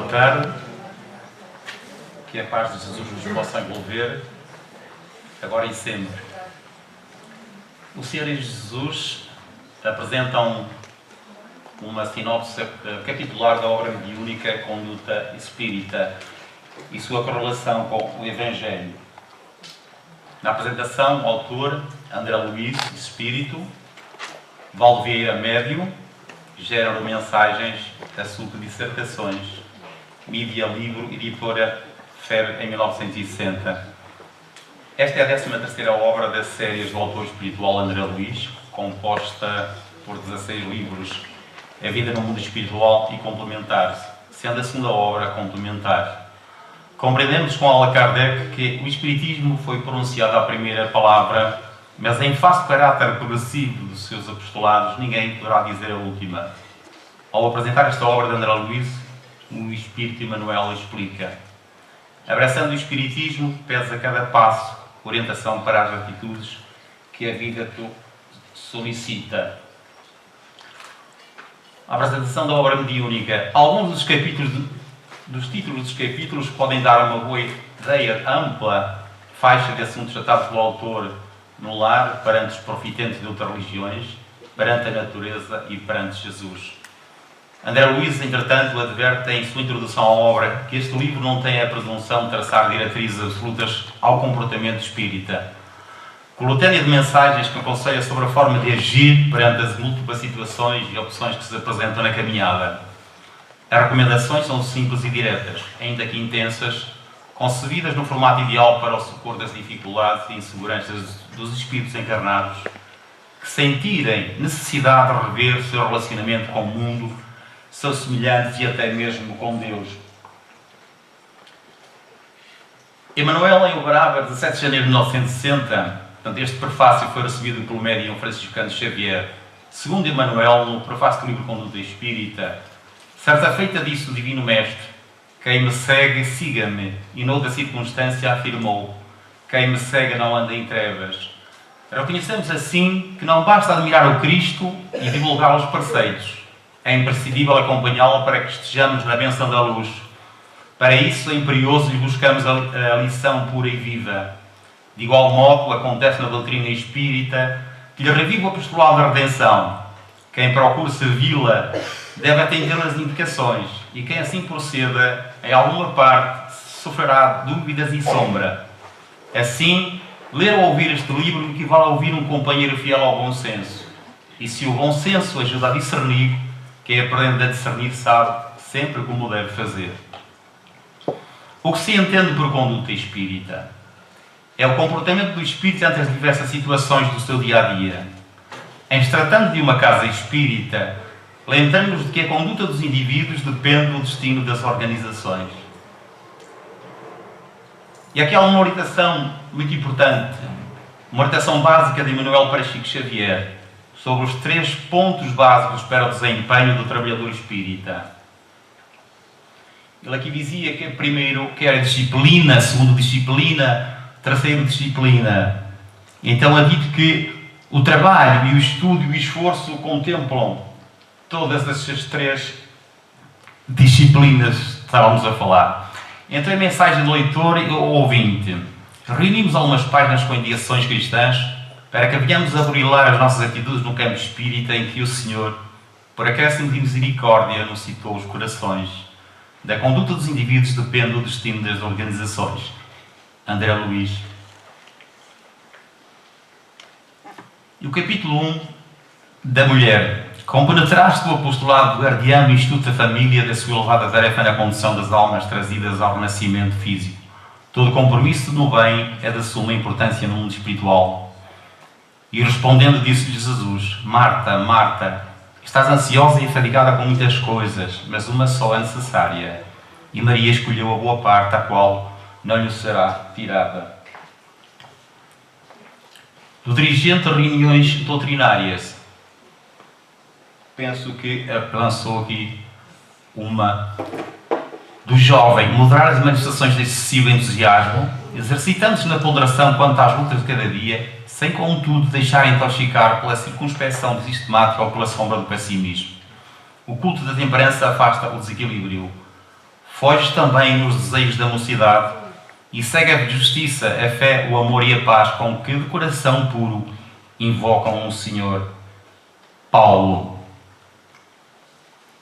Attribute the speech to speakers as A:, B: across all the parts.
A: Boa tarde, que a paz de Jesus nos possa envolver, agora e sempre. O Senhor e Jesus apresentam uma sinopse capitular da obra mediúnica Conduta Espírita e sua correlação com o Evangelho. Na apresentação, o autor, André Luiz, Espírito, Valdevieira, Médium, Género Mensagens, Assunto Dissertações, Mídia Livro, Editora FEB em 1960. Esta é a 13ª obra das séries do autor espiritual André Luiz, composta por 16 livros, A Vida no Mundo Espiritual e Complementares, sendo a segunda obra complementar. Compreendemos com Allan Kardec que o Espiritismo foi pronunciado à primeira palavra, mas em face do caráter progressivo dos seus apostolados, ninguém poderá dizer a última. Ao apresentar esta obra de André Luiz, o Espírito Emmanuel explica: abraçando o Espiritismo, pedes a cada passo orientação para as atitudes que a vida te solicita. A apresentação da obra mediúnica. Alguns dos títulos dos capítulos podem dar uma boa ideia ampla faixa de assuntos tratados pelo autor no lar, perante os profitentes de outras religiões, perante a natureza e perante Jesus. André Luiz, entretanto, adverte em sua introdução à obra que este livro não tem a presunção de traçar diretrizes absolutas ao comportamento espírita. Coletânea de mensagens que aconselha sobre a forma de agir perante as múltiplas situações e opções que se apresentam na caminhada. As recomendações são simples e diretas, ainda que intensas, concebidas no formato ideal para o socorro das dificuldades e inseguranças dos espíritos encarnados que sentirem necessidade de rever o seu relacionamento com o mundo, seus semelhantes e até mesmo com Deus. Emmanuel, em Uberaba, 17 de janeiro de 1960, portanto, este prefácio foi recebido pelo médium Franciscano Xavier. Segundo Emmanuel, no prefácio do livro Conduta Espírita, certa feita disse o Divino Mestre: quem me segue, siga-me. E noutra circunstância afirmou: quem me segue não anda em trevas. Reconhecemos assim que não basta admirar o Cristo e divulgar os preceitos. É imprescindível acompanhá-lo para que estejamos na bênção da luz. Para isso é imperioso lhe buscamos a lição pura e viva. De igual modo, acontece na doutrina espírita que lhe revive o apostolado da redenção. Quem procura servi-la deve atender às indicações, e quem assim proceda, em alguma parte, sofrerá dúvidas e sombra. Assim, ler ou ouvir este livro equivale a ouvir um companheiro fiel ao bom senso. E se o bom senso ajuda a discernir, quem aprende a discernir sabe sempre como deve fazer. O que se entende por conduta espírita? É o comportamento do espírito ante as diversas situações do seu dia-a-dia. Em se tratando de uma casa espírita, lembramos de que a conduta dos indivíduos depende do destino das organizações. E aqui há uma orientação muito importante, uma orientação básica de Emmanuel para Chico Xavier, sobre os 3 pontos básicos para o desempenho do trabalhador espírita. Ele aqui dizia que primeiro quer disciplina, segundo disciplina, terceiro disciplina. Então é dito que o trabalho e o estudo e o esforço contemplam todas essas 3 disciplinas que estávamos a falar. Entre a mensagem do leitor e o ouvinte, reunimos algumas páginas com indicações cristãs para que venhamos a burilar as nossas atitudes no campo espírita em que o Senhor, por acréscimo de misericórdia, nos citou os corações. Da conduta dos indivíduos depende o destino das organizações. André Luiz. E o capítulo 1 da mulher. Compenetraste o apostolado guardião e instituto da família da sua elevada tarefa na condução das almas trazidas ao renascimento físico. Todo compromisso no bem é de suma importância no mundo espiritual. E respondendo, disse-lhe Jesus: Marta, Marta, estás ansiosa e fadigada com muitas coisas, mas uma só é necessária. E Maria escolheu a boa parte, a qual não lhe será tirada. Do dirigente de reuniões doutrinárias, penso que lançou aqui uma do jovem: moderar as manifestações de excessivo entusiasmo, exercitando-se na ponderação quanto às lutas de cada dia, sem contudo deixar intoxicar pela circunspecção sistemática ou pela sombra do pessimismo. O culto da temperança afasta o desequilíbrio. foge também nos desejos da mocidade e segue a justiça, a fé, o amor e a paz com que, de coração puro, invocam o Senhor. Paulo.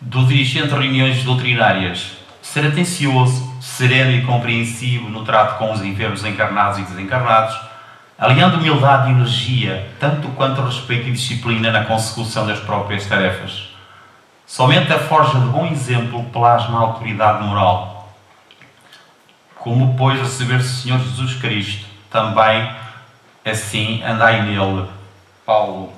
A: Do dirigente de reuniões doutrinárias: ser atencioso, sereno e compreensivo no trato com os enfermos encarnados e desencarnados, aliando humildade e energia, tanto quanto respeito e disciplina na consecução das próprias tarefas. Somente a forja de bom exemplo plasma a autoridade moral. Como, pois, receber-se o Senhor Jesus Cristo, também assim andai nele. Paulo.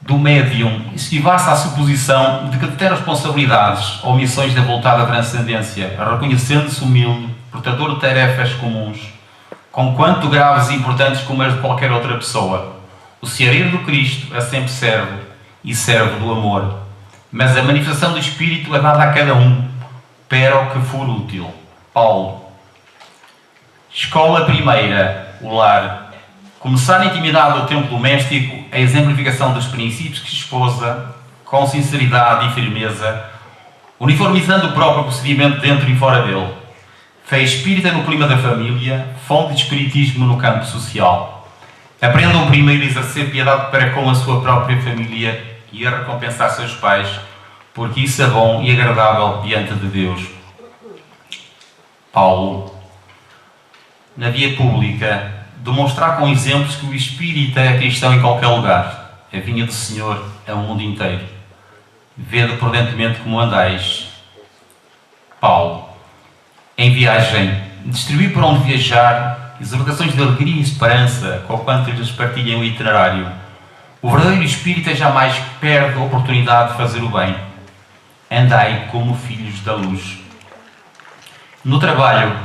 A: Do médium, esquivar-se à suposição de que tem responsabilidades ou missões de voltada à transcendência, reconhecendo-se humilde, portador de tarefas comuns, conquanto graves e importantes como as de qualquer outra pessoa. O ceareiro do Cristo é sempre servo e servo do amor, mas a manifestação do Espírito é dada a cada um, para o que for útil. Paulo. Escola primeira, o lar. Começar na intimidade do tempo doméstico a exemplificação dos princípios que esposa, com sinceridade e firmeza, uniformizando o próprio procedimento dentro e fora dele. Fé espírita no clima da família, fonte de espiritismo no campo social. Aprendam primeiro a exercer piedade para com a sua própria família e a recompensar seus pais, porque isso é bom e agradável diante de Deus. Paulo. Na via pública, demonstrar com exemplos que o espírita é cristão em qualquer lugar. A vinha do Senhor é o mundo inteiro. Vede prudentemente como andais. Paulo. Em viagem, distribuir por onde viajar exortações de alegria e esperança, conquanto lhes partilhem o itinerário. O verdadeiro espírita jamais perde a oportunidade de fazer o bem. Andai como filhos da luz. No trabalho,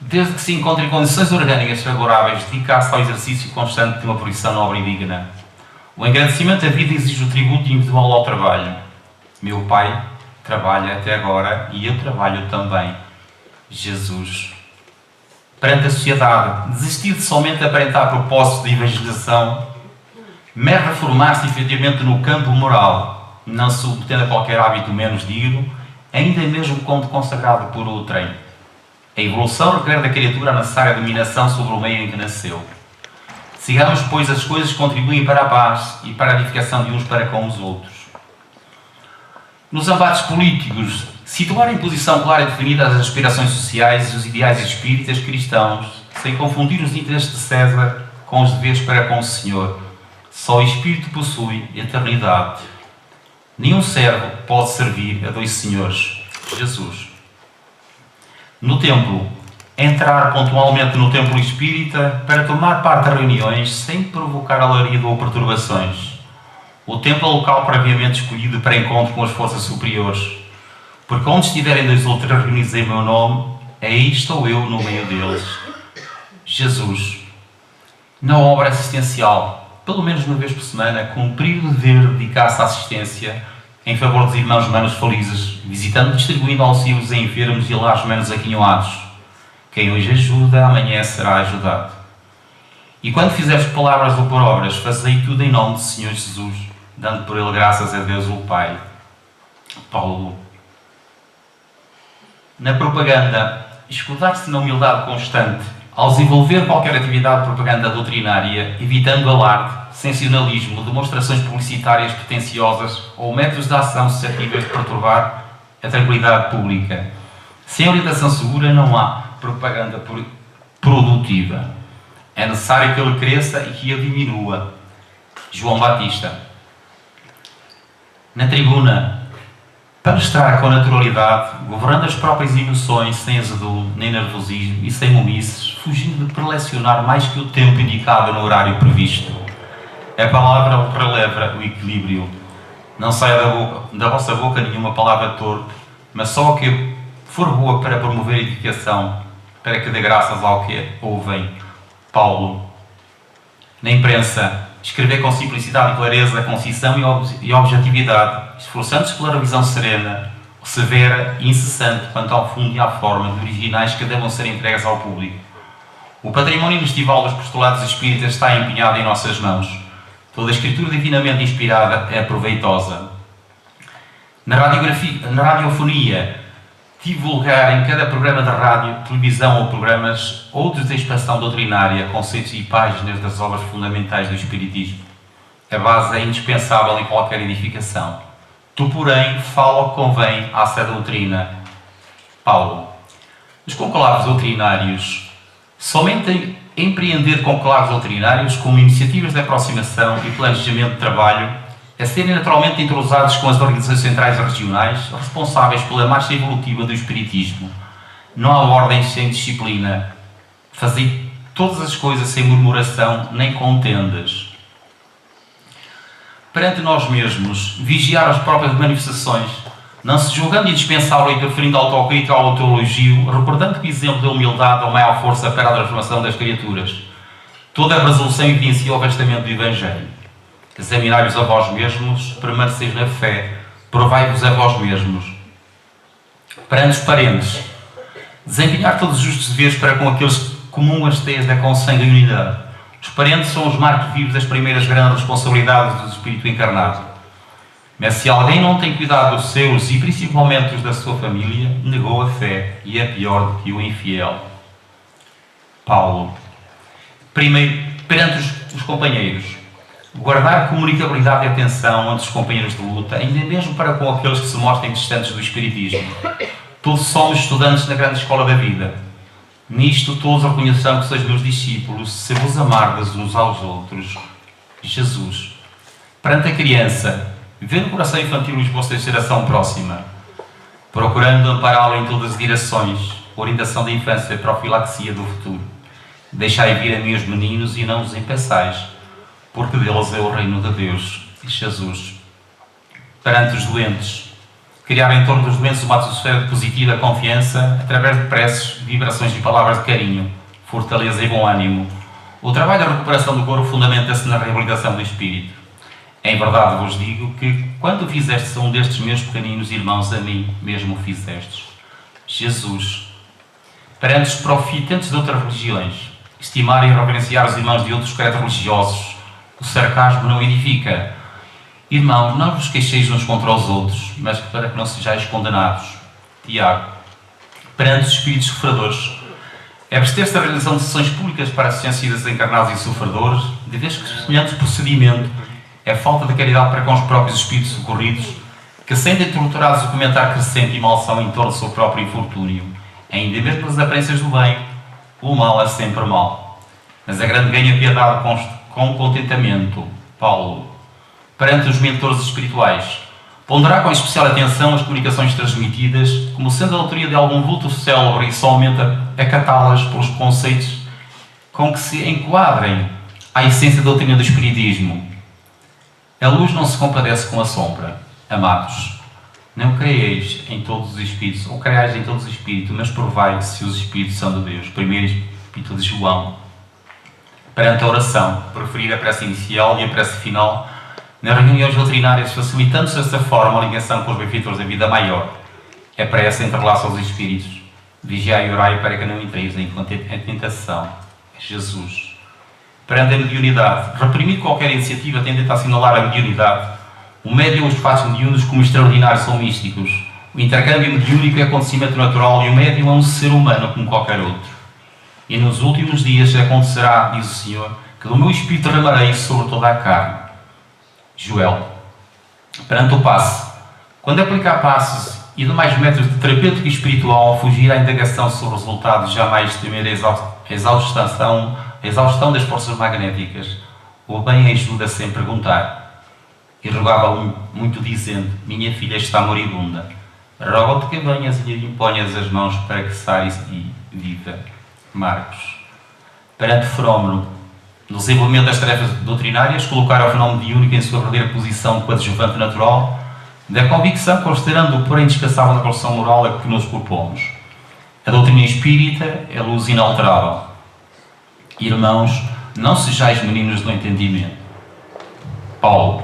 A: desde que se encontre em condições orgânicas favoráveis, dedicar-se ao exercício constante de uma profissão nobre e digna. O engrandecimento da vida exige o tributo individual ao trabalho. Meu pai trabalha até agora e eu trabalho também. Jesus. Perante a sociedade, desistir de somente aparentar propósitos de evangelização, mas reformar-se efetivamente no campo moral, não se submetendo a qualquer hábito menos digno, ainda mesmo quando consagrado por outrem. A evolução requer da criatura a necessária dominação sobre o meio em que nasceu. Sigamos, pois, as coisas que contribuem para a paz e para a edificação de uns para com os outros. Nos embates políticos, situar em posição clara e definida as aspirações sociais e os ideais espíritas cristãos, sem confundir os interesses de César com os deveres para com o Senhor. Só o Espírito possui eternidade. Nenhum servo pode servir a dois senhores. Jesus. No templo, entrar pontualmente no templo espírita para tomar parte a reuniões sem provocar alarido ou perturbações. O templo é o local previamente escolhido para encontro com as forças superiores, porque onde estiverem dois ou três reunidos em meu nome, aí estou eu no meio deles. Jesus. Na obra assistencial, pelo menos uma vez por semana, cumprir o dever de dedicar-se à assistência em favor dos irmãos menos felizes, visitando e distribuindo auxílios a enfermos e lares menos aquinhoados. Quem hoje ajuda, amanhã será ajudado. E quando fizeres palavras ou por obras, fazei tudo em nome do Senhor Jesus, dando por ele graças a Deus o Pai. Paulo. Na propaganda, escudar-se na humildade constante, ao desenvolver qualquer atividade de propaganda doutrinária, evitando alarde, sensacionalismo, demonstrações publicitárias pretenciosas ou métodos de ação suscetíveis de perturbar a tranquilidade pública. Sem orientação segura não há propaganda produtiva. É necessário que ele cresça e que ele diminua. João Batista. Na tribuna, palestrar com naturalidade, governando as próprias emoções, sem azedume, nem nervosismo e sem momices, fugindo de prelecionar mais que o tempo indicado no horário previsto. A palavra releva o equilíbrio. Não saia da vossa boca nenhuma palavra torpe, mas só o que for boa para promover a edificação, para que dê graças ao que ouvem. Paulo. Na imprensa, escrever com simplicidade e clareza, concisão e objetividade, esforçando-se pela revisão serena, severa e incessante quanto ao fundo e à forma de originais que devam ser entregues ao público. O património inestimável dos postulados espíritas está empenhado em nossas mãos. Toda a escritura divinamente inspirada é proveitosa. Na radiofonia, divulgar em cada programa de rádio, televisão ou programas outros de expansão doutrinária, conceitos e páginas das obras fundamentais do Espiritismo. A base é indispensável em qualquer edificação. Tu, porém, fala o que convém à sã doutrina. Paulo. Os conclaves doutrinários, somente empreender conclaves doutrinários como iniciativas de aproximação e planejamento de trabalho, a serem naturalmente entrosados com as organizações centrais e regionais, responsáveis pela marcha evolutiva do Espiritismo. Não há ordens sem disciplina. Fazei todas as coisas sem murmuração nem contendas. Perante nós mesmos, vigiar as próprias manifestações, não se julgando indispensável e preferindo a autocrítica ao autoelogio, recordando que o exemplo da humildade é a maior força para a transformação das criaturas. Toda a resolução evidencia o vestimento do Evangelho. Examinai-vos a vós mesmos, permaneceis na fé, provai-vos a vós mesmos. Perante os parentes, desempenhar todos os justos deveres para com aqueles que comungam as teias da consanguinidade. Os parentes são os marcos vivos das primeiras grandes responsabilidades do Espírito encarnado. Mas se alguém não tem cuidado dos seus e principalmente os da sua família, negou a fé e é pior do que o infiel. Paulo. Primeiro, perante os companheiros. Guardar comunicabilidade e atenção entre os companheiros de luta, ainda mesmo para com aqueles que se mostrem distantes do Espiritismo. Todos somos estudantes na grande escola da vida. Nisto todos reconhecerão que sois meus discípulos, se vos amardes uns aos outros. Jesus. Perante a criança, vê no coração infantil os vossa geração próxima, procurando ampará-lo em todas as direções, orientação da infância e profilaxia do futuro. Deixai vir a mim os meninos e não os impeçais, porque deles é o reino de Deus. Jesus. Perante os doentes, criar em torno dos doentes uma atmosfera de positiva confiança através de preces, vibrações e palavras de carinho, fortaleza e bom ânimo. O trabalho da recuperação do corpo fundamenta-se na reabilitação do espírito. Em verdade vos digo que, quando fizestes a um destes meus pequeninos irmãos, a mim mesmo o fizestes. Jesus. Perante os profitantes de outras religiões, estimar e reverenciar os irmãos de outros credos religiosos. O sarcasmo não edifica. Irmãos, não vos queixeis uns contra os outros, mas para que não sejais condenados. Tiago. Perante os espíritos sofredores, abster-se da realização de sessões públicas para assistência dos encarnados e sofredores, de vez que semelhante procedimento é falta de caridade para com os próprios espíritos socorridos, que sendo torturados o comentário crescente e malsão em torno do seu próprio infortúnio, ainda mesmo nas aparências do bem, o mal é sempre mal. Mas a grande ganha piedade com contentamento. Paulo. Perante os mentores espirituais, ponderar com especial atenção as comunicações transmitidas, como sendo a autoria de algum vulto célebre e somente acatá-las pelos conceitos com que se enquadrem à essência da doutrina do Espiritismo. A luz não se compadece com a sombra. Amados, não creieis em todos os espíritos, ou creiais em todos os espíritos, mas provai se os espíritos são de Deus. Primeiro Epístola de João. Perante a oração, preferir a prece inicial e a prece final nas reuniões doutrinárias, facilitando-se desta forma a ligação com os benfeitores da vida maior. A prece entrelaça os espíritos. Vigiai e orai para que não entreis em tentação. Jesus. Perante a mediunidade, reprimir qualquer iniciativa tendente a assinalar a mediunidade. O médium os faz mediúnicos como extraordinários ou místicos. O intercâmbio mediúnico é acontecimento natural e o médium é um ser humano como qualquer outro. E nos últimos dias acontecerá, diz o Senhor, que do meu espírito derramarei sobre toda a carne. Joel. Perante o passe, quando aplicar passes e demais métodos de terapêutica e espiritual, fugir à indagação sobre os resultados, jamais temer a exaustão das forças magnéticas. O bem ajuda sem perguntar. E rogava muito dizendo, minha filha está moribunda. Rogo-te que venhas e lhe imponhas as mãos para que saia e viva. Marcos. Perante o fenómeno, no desenvolvimento das tarefas doutrinárias, colocar o fenómeno diúnico em sua verdadeira posição coadjuvante natural, da convicção, considerando-o porém indispensável na construção moral a que nos propomos. A doutrina espírita é luz inalterável. Irmãos, não sejais meninos do entendimento. Paulo.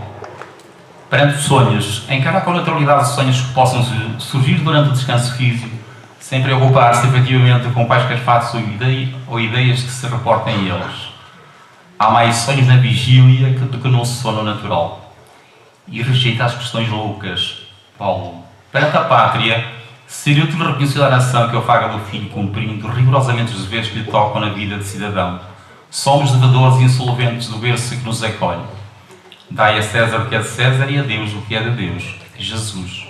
A: Perante os sonhos, encarar com naturalidade os sonhos que possam surgir durante o descanso físico, sem preocupar-se efetivamente com quaisquer fatos ou ideias que se reportem a eles. Há mais sonhos na vigília do que no sono natural. E rejeita as questões loucas. Paulo. Perante a pátria, seria útil reconhecer a nação que ofaga do filho, cumprindo rigorosamente os deveres que lhe tocam na vida de cidadão. Somos devedores e insolventes do berço que nos acolhe. Dai a César o que é de César e a Deus o que é de Deus. Jesus.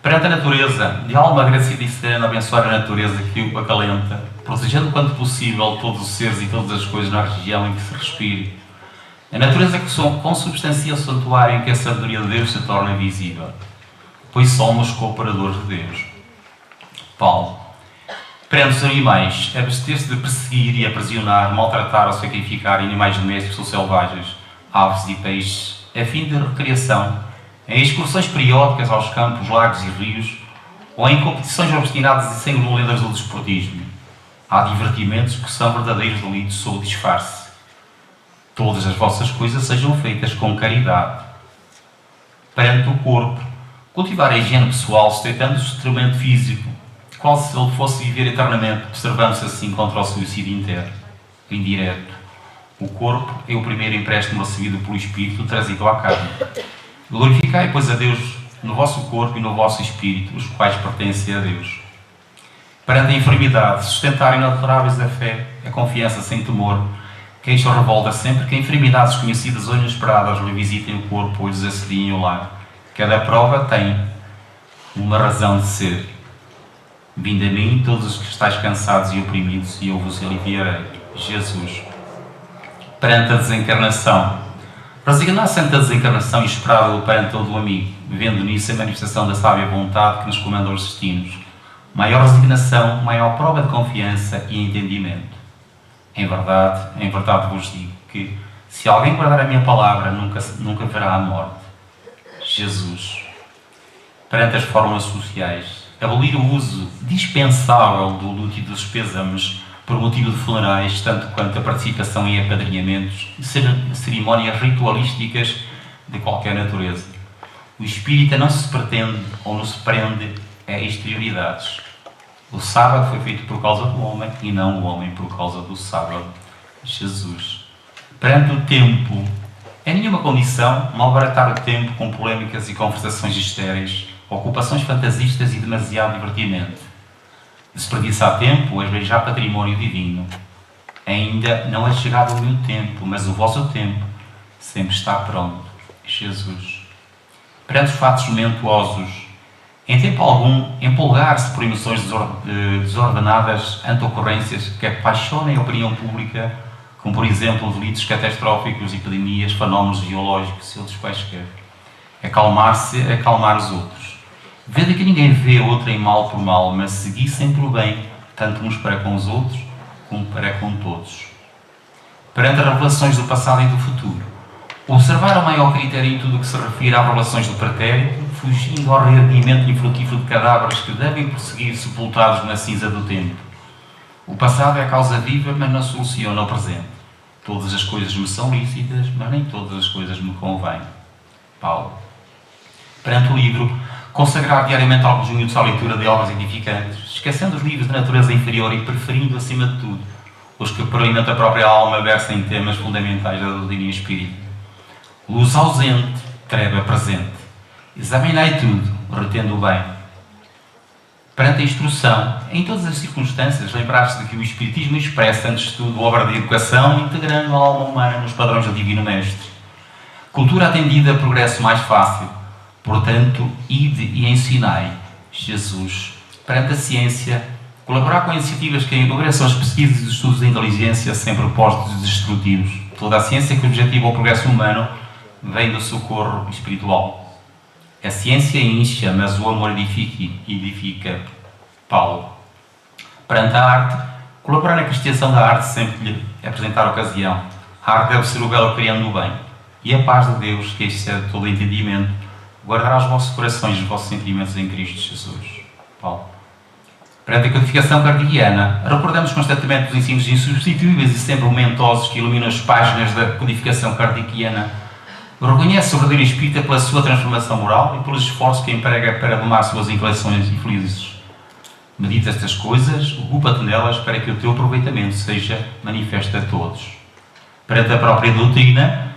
A: Perante a natureza, de alma agradecida e serena, abençoar a natureza que o acalenta, protegendo quanto possível todos os seres e todas as coisas na região em que se respire. A natureza que consubstancia o santuário em que a sabedoria de Deus se torna visível, pois somos cooperadores de Deus. Paulo. Perante os animais, abster-se de perseguir e aprisionar, maltratar ou sacrificar animais domésticos ou selvagens, aves e peixes, a fim de recriação, em excursões periódicas aos campos, lagos e rios, ou em competições obstinadas e sanguinolentas do desportismo. Há divertimentos que são verdadeiros delitos sob disfarce. Todas as vossas coisas sejam feitas com caridade. Perante o corpo, cultivar a higiene pessoal, sustentando o instrumento físico, qual se ele fosse viver eternamente, preservando-se assim contra o suicídio indireto. O corpo é o primeiro empréstimo recebido pelo Espírito, trazido à carne. Glorificai, pois, a Deus no vosso corpo e no vosso espírito, os quais pertencem a Deus. Perante a enfermidade, sustentarem inalteráveis a fé, a confiança sem temor, queixa ou revolta sempre que enfermidades conhecidas ou inesperadas lhe visitem o corpo ou lhes assediem o lar. Cada prova tem uma razão de ser. Vinde a mim, todos os que estáis cansados e oprimidos, e eu vos aliviarei. Jesus. Perante a desencarnação, resignar-se ante a desencarnação e esperá-lo perante todo o amigo, vendo nisso a manifestação da sábia vontade que nos comanda os destinos. Maior resignação, maior prova de confiança e entendimento. Em verdade vos digo que, se alguém guardar a minha palavra, nunca verá a morte. Jesus. Perante as fórmulas sociais, abolir o uso dispensável do luto e dos pêsames por motivo de funerais, tanto quanto a participação em apadrinhamentos e cerimónias ritualísticas de qualquer natureza. O espírita não se pretende ou não se prende a exterioridades. O sábado foi feito por causa do homem e não o homem por causa do sábado. Jesus. Perante o tempo, em nenhuma condição malbaratar o tempo com polémicas e conversações estéreis, ocupações fantasistas e demasiado divertimento. Desperdiçar tempo, esbanjar património divino. Ainda não é chegado o meu tempo, mas o vosso tempo sempre está pronto. Jesus. Perante os fatos momentuosos, em tempo algum, empolgar-se por emoções desordenadas ante ocorrências que apaixonem a opinião pública, como por exemplo delitos catastróficos, epidemias, fenómenos geológicos e outros quaisquer. Acalmar-se é acalmar os outros. Vede que ninguém vê outro em mal por mal, mas segui sempre o bem, tanto uns para com os outros, como para com todos. Perante as revelações do passado e do futuro, observar o maior critério em tudo o que se refere às revelações do pretérito, fugindo ao reerguimento infrutífero de cadáveres que devem prosseguir sepultados na cinza do tempo. O passado é a causa viva, mas não soluciona o presente. Todas as coisas me são lícitas, mas nem todas as coisas me convêm. Paulo. Perante o livro, consagrar diariamente alguns minutos à leitura de obras edificantes, esquecendo os livros de natureza inferior e preferindo, acima de tudo, os que, por alimento da própria alma, versem temas fundamentais da doutrina espírita. Luz ausente, treva presente. Examinai tudo, retendo o bem. Perante a instrução, em todas as circunstâncias, lembrar-se de que o Espiritismo expressa, antes de tudo, obra de educação, integrando a alma humana nos padrões do Divino Mestre. Cultura atendida, progresso mais fácil. Portanto, ide e ensinai. Jesus. Perante a ciência, colaborar com iniciativas que enobreçam as pesquisas e os estudos da inteligência sem propósitos destrutivos. Toda a ciência que objetiva o progresso humano vem do socorro espiritual. A ciência incha, mas o amor edifica. Paulo. Perante a arte, colaborar na cristiação da arte sempre que lhe apresentar a ocasião. A arte deve ser o belo criando o bem. E a paz de Deus, que excede todo entendimento, guardará os vossos corações e os vossos sentimentos em Cristo Jesus. Paulo. Perante a codificação kardeciana, recordamos constantemente os ensinos insubstituíveis e sempre momentosos que iluminam as páginas da codificação kardeciana. Reconhece o verdadeiro espírita pela sua transformação moral e pelos esforços que emprega para domar suas inclinações infelizes. Medita estas coisas, ocupa-te nelas para que o teu aproveitamento seja manifesto a todos. Perante a própria doutrina,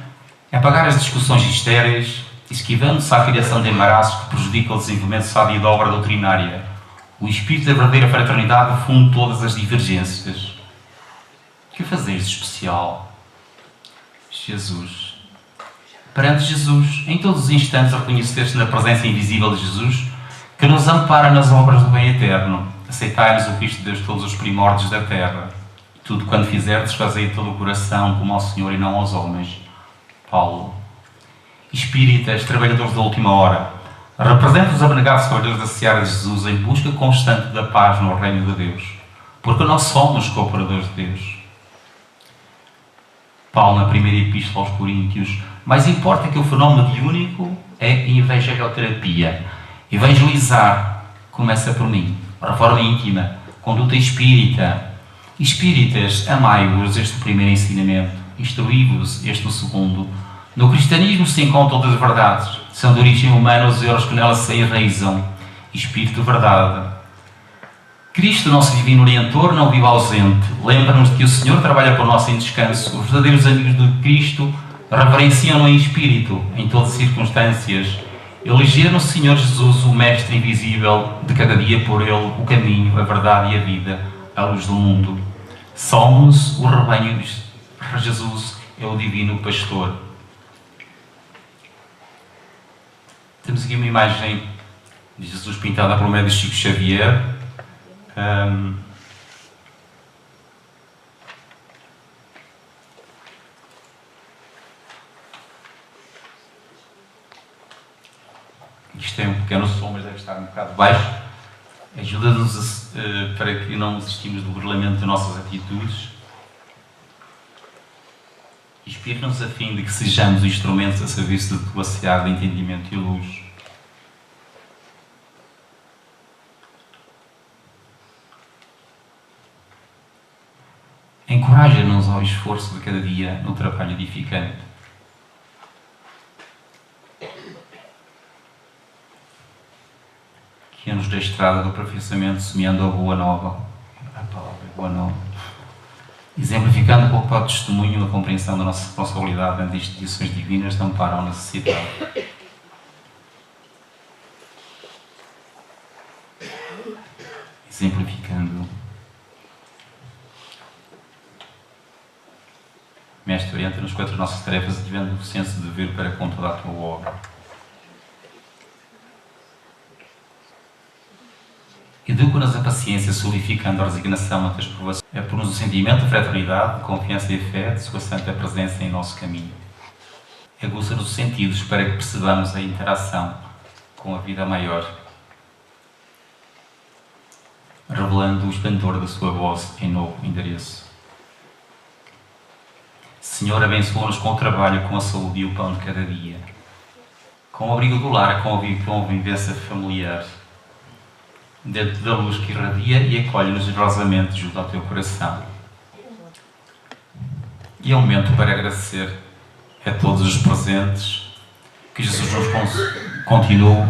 A: apagar as discussões estéreis, esquivando-se à criação de embaraços que prejudicam o desenvolvimento sábio da obra doutrinária. O espírito da verdadeira fraternidade funde todas as divergências. Que fazeis de especial? Jesus. Perante Jesus, em todos os instantes reconheceste na presença invisível de Jesus, que nos ampara nas obras do bem eterno. Aceitai-nos o Cristo de Deus todos os primórdios da terra. Tudo quanto fizerdes, fazei de todo o coração, como ao Senhor e não aos homens. Paulo. Espíritas, trabalhadores da última hora, representam os abnegados trabalhadores da seara de Jesus em busca constante da paz no reino de Deus, porque nós somos cooperadores de Deus. Paulo, na primeira epístola aos Coríntios, mais importa que o fenómeno mediúnico é a evangelioterapia. Evangelizar começa por mim. Reforma íntima, conduta espírita. Espíritas, amai-vos, este primeiro ensinamento. Instruí-vos, este o segundo. No cristianismo se encontram todas as verdades. São de origem humana os erros que nela se enraizam. Espírito, verdade. Cristo, nosso divino orientor, não vive ausente. Lembra-nos de que o Senhor trabalha por nós em descanso. Os verdadeiros amigos de Cristo reverenciam-no em espírito, em todas as circunstâncias. Elegeram o Senhor Jesus, o Mestre invisível, de cada dia por Ele, o caminho, a verdade e a vida, a luz do mundo. Somos o rebanho de Jesus, é o divino pastor. Temos aqui uma imagem de Jesus pintada pelo médico Chico Xavier. Isto é um pequeno som, mas deve estar um bocado baixo. Ajuda-nos para que não desistimos do regulamento das nossas atitudes. Inspira-nos a fim de que sejamos instrumentos a serviço da tua seara de entendimento e luz. Encoraja-nos ao esforço de cada dia no trabalho edificante. Guia-nos da estrada do aperfeiçoamento, semeando a boa nova, a palavra boa nova, exemplificando com o próprio testemunho a compreensão da nossa responsabilidade ante instituições divinas de amparo à necessidade. Exemplificando. Mestre, orienta-nos quanto às nossas tarefas, tivendo o senso de dever para com toda a tua obra. Educa-nos a paciência, solidificando a resignação ante as provações. É por nos o sentimento de fraternidade, de confiança e fé, de sua santa presença em nosso caminho. Aguça-nos os sentidos para que percebamos a interação com a vida maior, revelando o esplendor da sua voz em novo endereço. Senhor, abençoa-nos com o trabalho, com a saúde e o pão de cada dia, com o abrigo do lar, com a convivência familiar, dentro da luz que irradia e acolhe-nos generosamente junto ao teu coração. E é um momento para agradecer a todos os presentes, que Jesus nos continue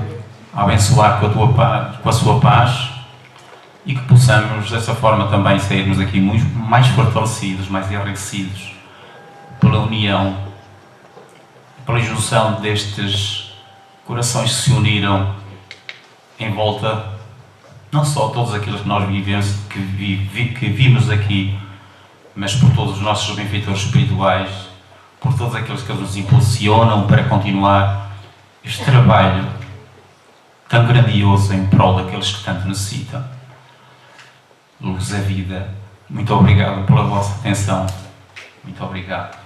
A: a abençoar com a tua paz, com a sua paz, e que possamos dessa forma também sairmos daqui muito mais fortalecidos, mais enriquecidos pela união, pela junção destes corações que se uniram em volta, não só todos aqueles que nós vivemos, que vimos aqui, mas por todos os nossos benfeitores espirituais, por todos aqueles que nos impulsionam para continuar este trabalho tão grandioso em prol daqueles que tanto necessitam. Luz a vida. Muito obrigado pela vossa atenção. Muito obrigado.